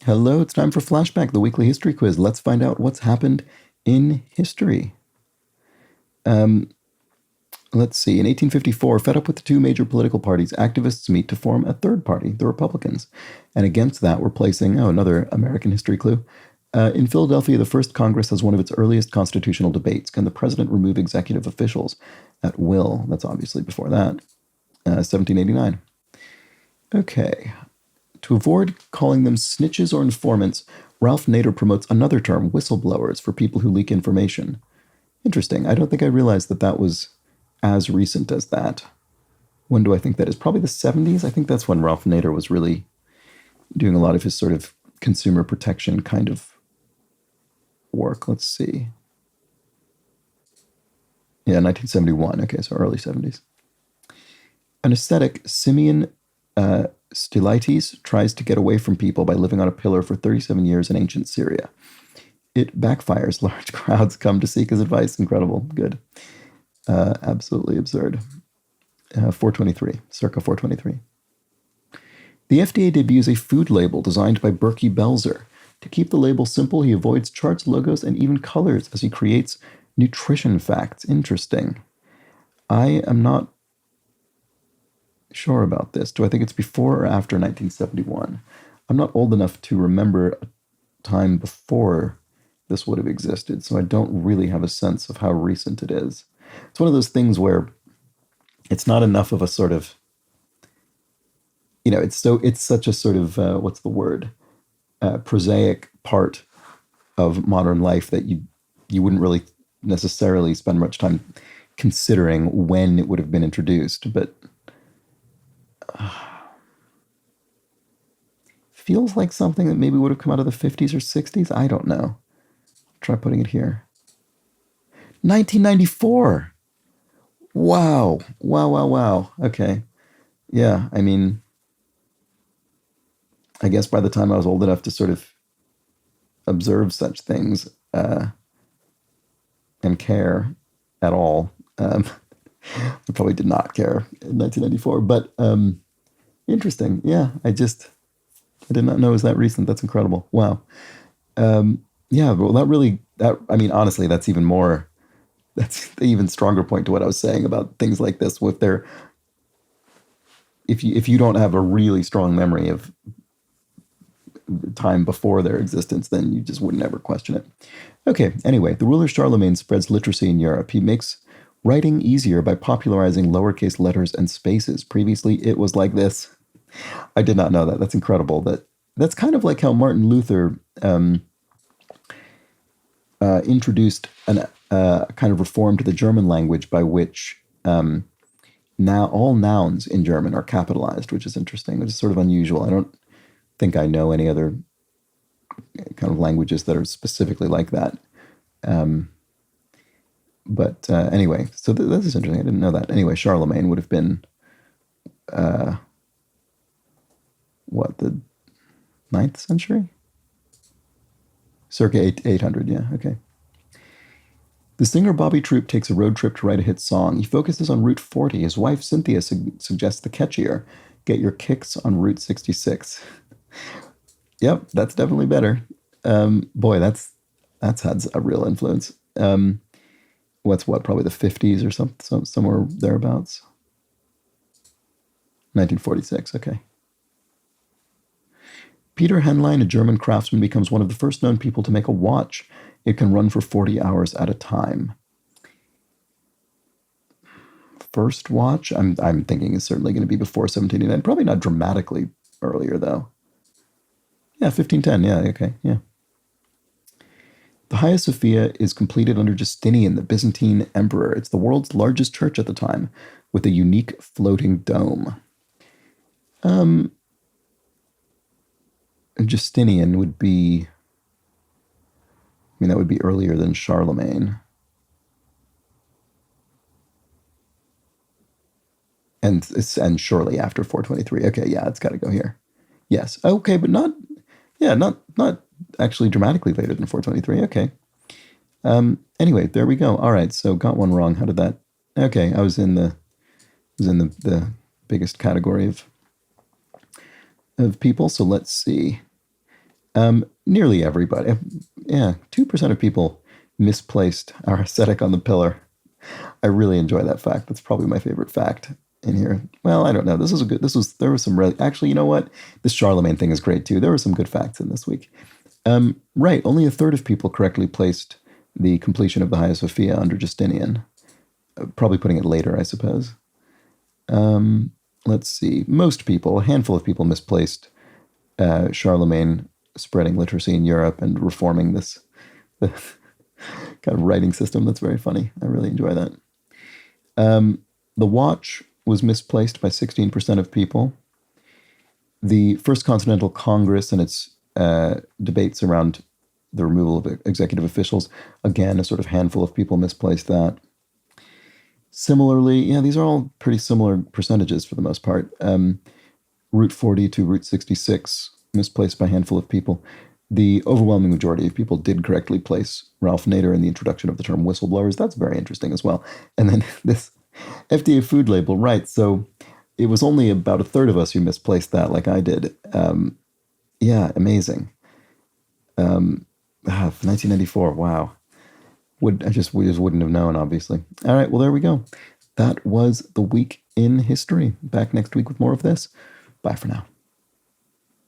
Hello, it's time for Flashback, the weekly history quiz. Let's find out what's happened in history. Let's see. In 1854, fed up with the two major political parties, activists meet to form a third party, the Republicans. And against that, we're placing, another American history clue. In Philadelphia, the first Congress has one of its earliest constitutional debates. Can the president remove executive officials at will? That's obviously before that. 1789. Okay. To avoid calling them snitches or informants, Ralph Nader promotes another term, whistleblowers, for people who leak information. Interesting. I don't think I realized that that was as recent as that. When do I think that is? Probably the 70s. I think that's when Ralph Nader was really doing a lot of his sort of consumer protection kind of work. Let's see. Yeah, 1971. Okay, so early 70s. An ascetic, Simeon Stylites, tries to get away from people by living on a pillar for 37 years in ancient Syria. It backfires. Large crowds come to seek his advice. Incredible. Good. Absolutely absurd. 423, circa 423. The FDA debuts a food label designed by Berkey Belzer. To keep the label simple, he avoids charts, logos, and even colors as he creates nutrition facts. Interesting. I am not sure about this. Do I think it's before or after 1971? I'm not old enough to remember a time before this would have existed, so I don't really have a sense of how recent it is. It's one of those things where it's not enough of a sort of, it's such a sort of, what's the word? Prosaic part of modern life that you wouldn't really necessarily spend much time considering when it would have been introduced, but feels like something that maybe would have come out of the 50s or 60s. I don't know. Try putting it here. 1994. Wow. Wow. Okay. Yeah, I mean, I guess by the time I was old enough to sort of observe such things and care at all, I probably did not care in 1994, but interesting. Yeah, I did not know it was that recent. That's incredible. Wow. Yeah, well, honestly, that's the even stronger point to what I was saying about things like this. If you don't have a really strong memory of time before their existence, then you just would never question it. Okay, anyway, the ruler Charlemagne spreads literacy in Europe. He makes writing easier by popularizing lowercase letters and spaces. Previously, it was like this. I did not know that. That's incredible. That's kind of like how Martin Luther introduced a kind of reform to the German language by which now all nouns in German are capitalized, which is interesting, which is sort of unusual. I don't think I know any other kind of languages that are specifically like that. But anyway, so this is interesting. I didn't know that. Anyway, Charlemagne would have been, the 9th century? Circa 800, yeah, okay. The singer Bobby Troup takes a road trip to write a hit song. He focuses on Route 40. His wife, Cynthia, suggests the catchier, Get Your Kicks on Route 66. Yep, that's definitely better. Boy, that's had a real influence. Probably the 50s or somewhere thereabouts? 1946, okay. Peter Henlein, a German craftsman, becomes one of the first known people to make a watch. It can run for 40 hours at a time. First watch, I'm thinking is certainly going to be before 1789. Probably not dramatically earlier, though. Yeah, 1510, yeah, okay, yeah. The Hagia Sophia is completed under Justinian, the Byzantine emperor. It's the world's largest church at the time, with a unique floating dome. Justinian would be, that would be earlier than Charlemagne. And surely after 423. Okay, yeah, it's got to go here. Yes. Okay, but not actually dramatically later than 423. Okay. Anyway, there we go. All right, so got one wrong. How did that? Okay, I was in the biggest category of people. So let's see. Nearly everybody. Yeah, 2% of people misplaced our aesthetic on the pillar. I really enjoy that fact. That's probably my favorite fact in here. Well, I don't know. There was some really, actually, you know what? This Charlemagne thing is great too. There were some good facts in this week. Right, only a third of people correctly placed the completion of the Hagia Sophia under Justinian. Probably putting it later, I suppose. Let's see. Most people, a handful of people misplaced Charlemagne spreading literacy in Europe and reforming this kind of writing system. That's very funny. I really enjoy that. The watch was misplaced by 16% of people. The First Continental Congress and its debates around the removal of executive officials, again, a sort of handful of people misplaced that. Similarly, yeah, these are all pretty similar percentages for the most part. Route 40 to Route 66, misplaced by a handful of people. The overwhelming majority of people did correctly place Ralph Nader in the introduction of the term whistleblowers. That's very interesting as well. And then this FDA food label, right? So it was only about a third of us who misplaced that, like I did. Yeah, amazing. 1994. Wow. We just wouldn't have known, obviously. All right, well, there we go. That was the week in history. Back next week with more of this. Bye for now.